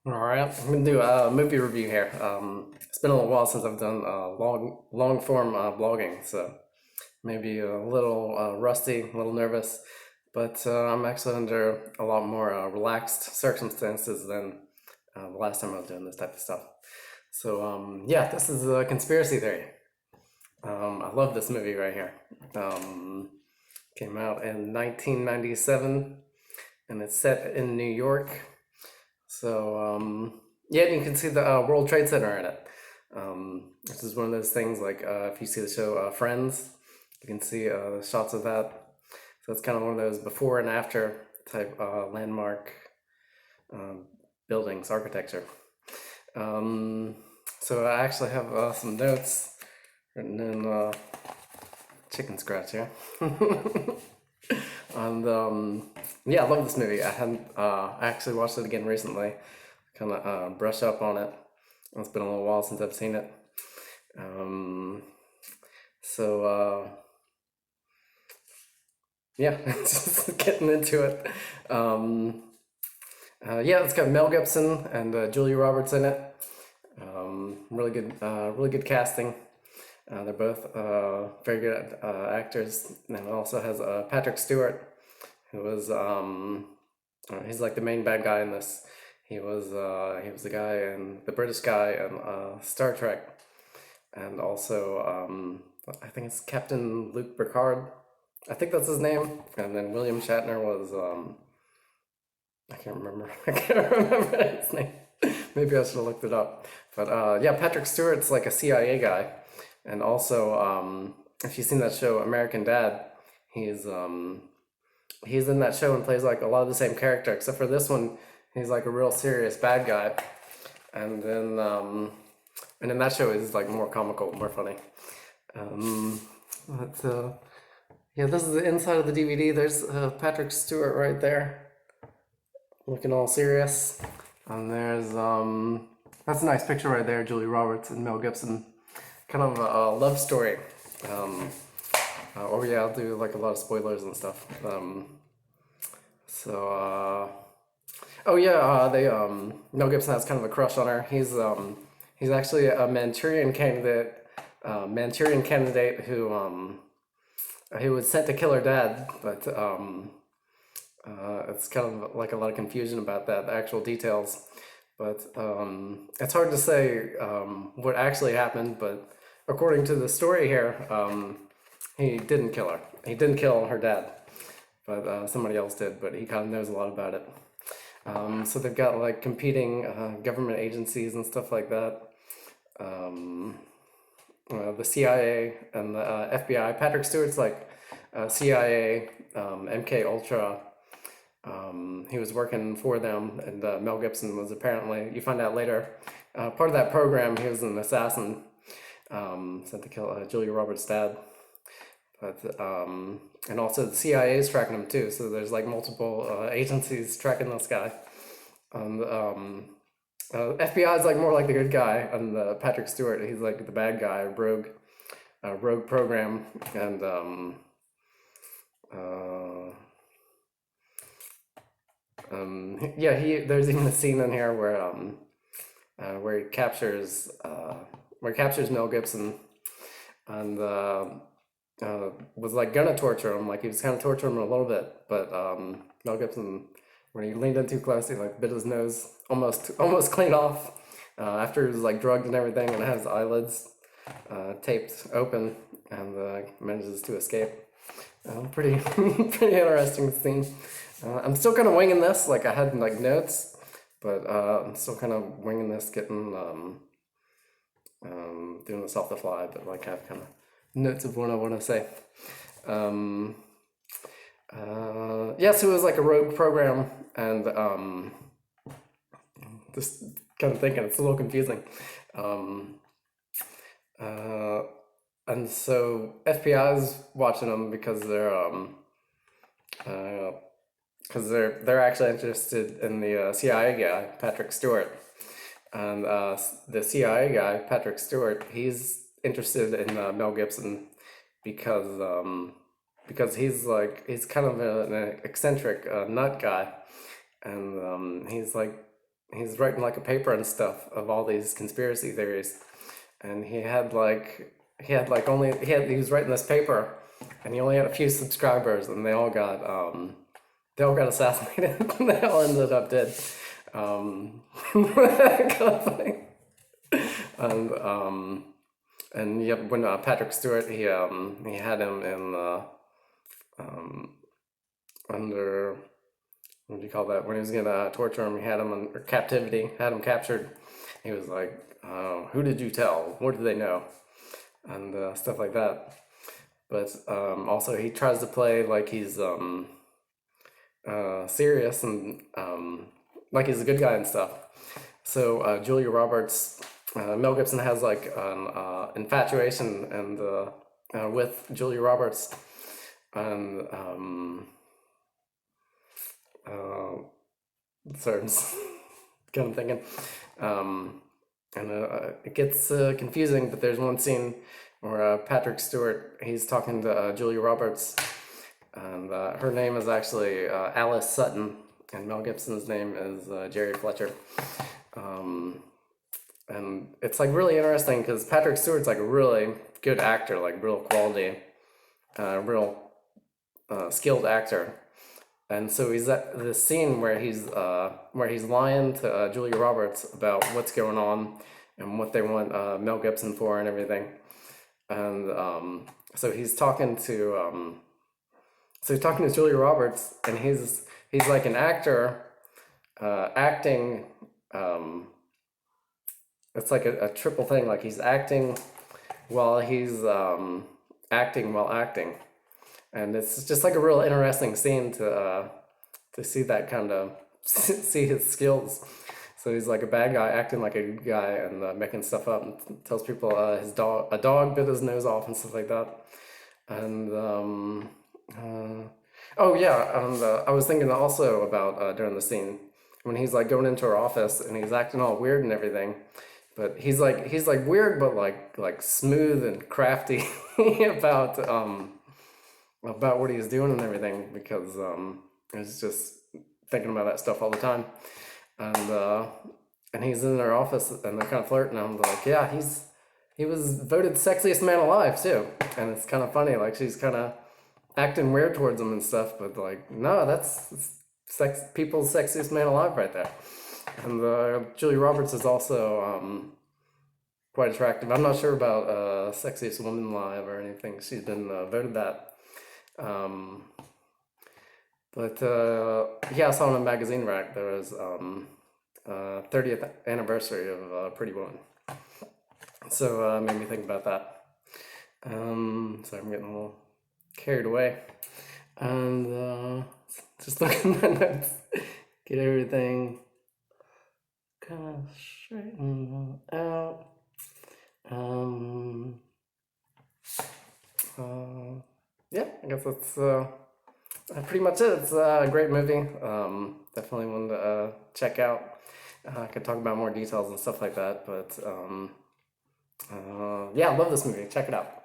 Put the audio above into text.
All right, I'm gonna do a movie review here. It's been a little while since I've done long form blogging, so maybe a little rusty, a little nervous, but I'm actually under a lot more relaxed circumstances than the last time I was doing this type of stuff. So yeah, this is a conspiracy theory. I love this movie right here. Um, Came out in 1997, and it's set in New York. So yeah, you can see the World Trade Center in it. This is one of those things like if you see the show Friends, you can see the shots of that. So it's kind of one of those before and after type landmark um, buildings, architecture. Um, so I actually have some notes written in chicken scratch here. And yeah, I love this movie. I actually watched it again recently, kind of brush up on it. It's been a little while since I've seen it. Um, so yeah, just getting into it. Um, yeah, it's got Mel Gibson and Julia Roberts in it. Really good casting. They're both very good actors, and it also has Patrick Stewart, who was he's like the main bad guy in this. He was the guy and the British guy in Star Trek, and also I think it's Captain Luke Picard. I think that's his name. And then William Shatner was I can't remember. I can't remember his name. Maybe I should have looked it up. But yeah, Patrick Stewart's like a CIA guy, and also if you've seen that show American Dad, he's um, he's in that show and plays like a lot of the same character, except for this one, he's like a real serious bad guy. And then and in that show, he's like more comical, more funny. Um, but yeah, this is the inside of the DVD. There's Patrick Stewart right there, looking all serious. And there's that's a nice picture right there, Julie Roberts and Mel Gibson. Kind of a love story. Um, oh yeah, I'll do like a lot of spoilers and stuff. So oh yeah, they Mel Gibson has kind of a crush on her. He's actually a Manchurian candidate who was sent to kill her dad, but it's kind of like a lot of confusion about that, the actual details. But it's hard to say what actually happened. But according to the story here, he didn't kill her. He didn't kill her dad, but somebody else did. But he kind of knows a lot about it. So they've got like competing government agencies and stuff like that. Um, the CIA and the FBI. Patrick Stewart's like CIA, MK Ultra. He was working for them, and Mel Gibson was apparently, you find out later, part of that program. He was an assassin sent to kill Julia Roberts' dad. But and also the CIA is tracking him too. So there's like multiple agencies tracking this guy. And FBI is like more like the good guy, and Patrick Stewart, he's like the bad guy, rogue program, and uh, yeah, he there's even a scene in here where he captures Mel Gibson and was like gonna torture him, like he was kind of torturing him a little bit, but Mel Gibson, when he leaned in too close, he like bit his nose almost clean off after he was like drugged and everything, and had his eyelids taped open, and manages to escape. Pretty pretty interesting scene. I'm still kind of winging this. Like I had like notes, but I'm still kind of winging this, getting doing this off the fly. But like I have kind of notes of what I want to say. Um, yeah, so it was like a rogue program, and just kind of thinking it's a little confusing. Um, uh, and so FBI is watching them uh, because they're actually interested in the CIA guy, Patrick Stewart, and the CIA guy, Patrick Stewart, he's interested in Mel Gibson because he's kind of an eccentric nut guy, and he's like he's writing like a paper and stuff of all these conspiracy theories, and he was writing this paper, and he only had a few subscribers, and they all got assassinated. They all ended up dead. Kind of funny. And yeah, when Patrick Stewart, he had him in under, what do you call that? When he was gonna torture him, he had him in captivity, had him captured. He was like, "Who did you tell? What did they know?" And stuff like that. But also, he tries to play like he's serious and like he's a good guy and stuff. So Julia Roberts, Mel Gibson has like an infatuation and with Julia Roberts, and sorry, I'm just kind of thinking, and it gets confusing. But there's one scene where Patrick Stewart, he's talking to Julia Roberts, and her name is actually Alice Sutton, and Mel Gibson's name is Jerry Fletcher. And it's like really interesting because Patrick Stewart's like a really good actor, like real quality, real skilled actor. And so he's at this scene where he's lying to Julia Roberts about what's going on and what they want Mel Gibson for and everything. And so he's talking to Julia Roberts, and he's like an actor acting. It's like a triple thing. Like he's acting while he's acting while acting, and it's just like a real interesting scene to see that kind of see his skills. So he's like a bad guy acting like a good guy and making stuff up, and tells people a dog bit his nose off and stuff like that. And oh yeah, and I was thinking also about during the scene when he's like going into her office and he's acting all weird and everything, but he's like weird but like smooth and crafty about what he's doing and everything, because he's just thinking about that stuff all the time. And he's in their office and they're kind of flirting, and I'm like, yeah, he was voted sexiest man alive too. And it's kind of funny, like she's kind of acting weird towards him and stuff, but like, no, that's people's sexiest man alive right there. And Julia Roberts is also quite attractive. I'm not sure about sexiest woman alive or anything. She's been voted that. But yeah, I saw on a magazine rack there was 30th anniversary of Pretty Woman. So made me think about that. So I'm getting a little carried away. And just looking at my notes, get everything kind of straightened out. Yeah, I guess that's pretty much it. It's a great movie. Definitely one to check out. I could talk about more details and stuff like that, but yeah, I love this movie. Check it out.